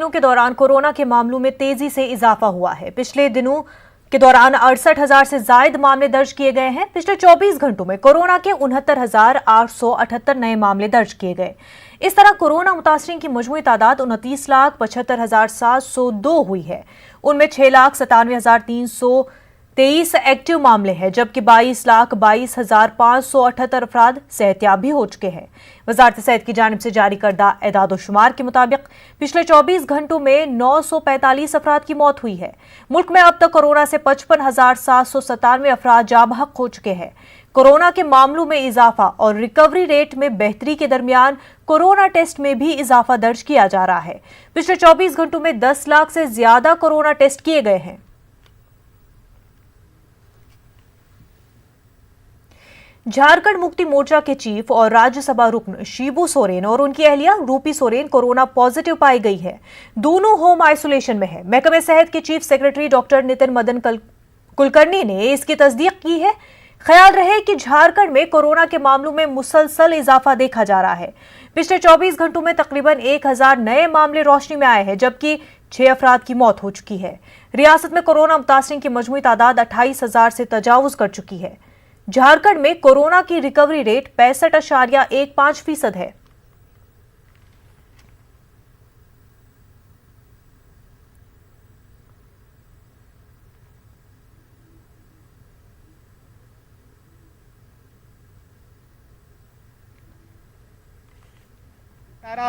दिनों के दौरान कोरोना के मामलों में तेजी से इजाफा हुआ है। पिछले दिनों के दौरान 68,000 से ज्यादा मामले दर्ज किए गए हैं। पिछले 24 घंटों में कोरोना के 69,878 नए मामले दर्ज किए गए। इस तरह कोरोना मुतासरीन की मजमूई तादाद 29,75,702 हुई है। उनमें 6,97,323 एक्टिव मामले हैं, जबकि 22,22,578 अफराद सेहतयाब भी हो चुके हैं। वजारत सेहत की जानिब से जारी करदा एदाद-ओ-शुमार के मुताबिक पिछले 24 घंटों में 945 अफराद की मौत हुई है। मुल्क में अब तक कोरोना से 55,797 अफराद जाबहक हो चुके हैं। कोरोना के मामलों में इजाफा और रिकवरी रेट में बेहतरी के दरमियान कोरोना टेस्ट में भी इजाफा दर्ज किया जा रहा है। पिछले 24 घंटों में 10 लाख से ज्यादा कोरोना टेस्ट किए गए हैं। झारखंड मुक्ति मोर्चा के चीफ और राज्यसभा रुकन शिबू सोरेन और उनकी अहलिया रूपी सोरेन कोरोना पॉजिटिव पाई गई है। दोनों होम आइसोलेशन में है। महकमे सेहत के chief secretary doctor Nitin Madan Kulkarni ने इसकी तस्दीक की है। ख्याल रहे कि झारखंड में कोरोना के मामलों में मुसलसल इजाफा देखा जा रहा है। पिछले 24 घंटों में तकरीबन 1,000 नए मामले रोशनी में आए हैं, जबकि 6 अफराद की मौत हो चुकी है। रियासत में कोरोना मुतासरीन की मजमूई तादाद 28,000 से तजावुज कर चुकी है। झारखंड में कोरोना की रिकवरी रेट 65.15% है।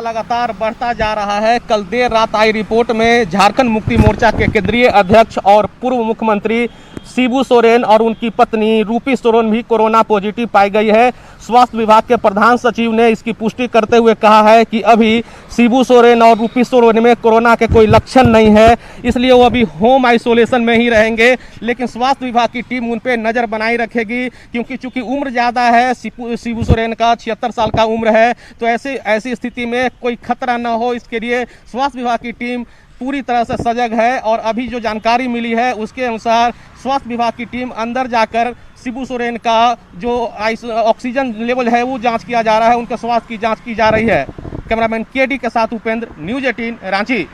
लगातार बढ़ता जा रहा है। कल देर रात आई रिपोर्ट में झारखंड मुक्ति मोर्चा के केंद्रीय अध्यक्ष और पूर्व मुख्यमंत्री शिबू सोरेन और उनकी पत्नी रूपी सोरेन भी कोरोना पॉजिटिव पाई गई है। स्वास्थ्य विभाग के प्रधान सचिव ने इसकी पुष्टि करते हुए कहा है कि अभी शिबू सोरेन और रूपी सोरेन में कोरोना के कोई लक्षण नहीं है, इसलिए वो अभी होम आइसोलेशन में ही रहेंगे। लेकिन स्वास्थ्य विभाग की टीम उन पर नज़र बनाई रखेगी, क्योंकि चूंकि उम्र ज़्यादा है, शिबू सोरेन का 76 साल का उम्र है, तो ऐसी स्थिति में कोई खतरा न हो, इसके लिए स्वास्थ्य विभाग की टीम पूरी तरह से सजग है। और अभी जो जानकारी मिली है उसके अनुसार स्वास्थ्य विभाग की टीम अंदर जाकर शिबू सोरेन का जो ऑक्सीजन लेवल है वो जांच किया जा रहा है, उनके स्वास्थ्य की जांच की जा रही है। कैमरामैन केडी के साथ उपेंद्र, न्यूज़ 18 रांची।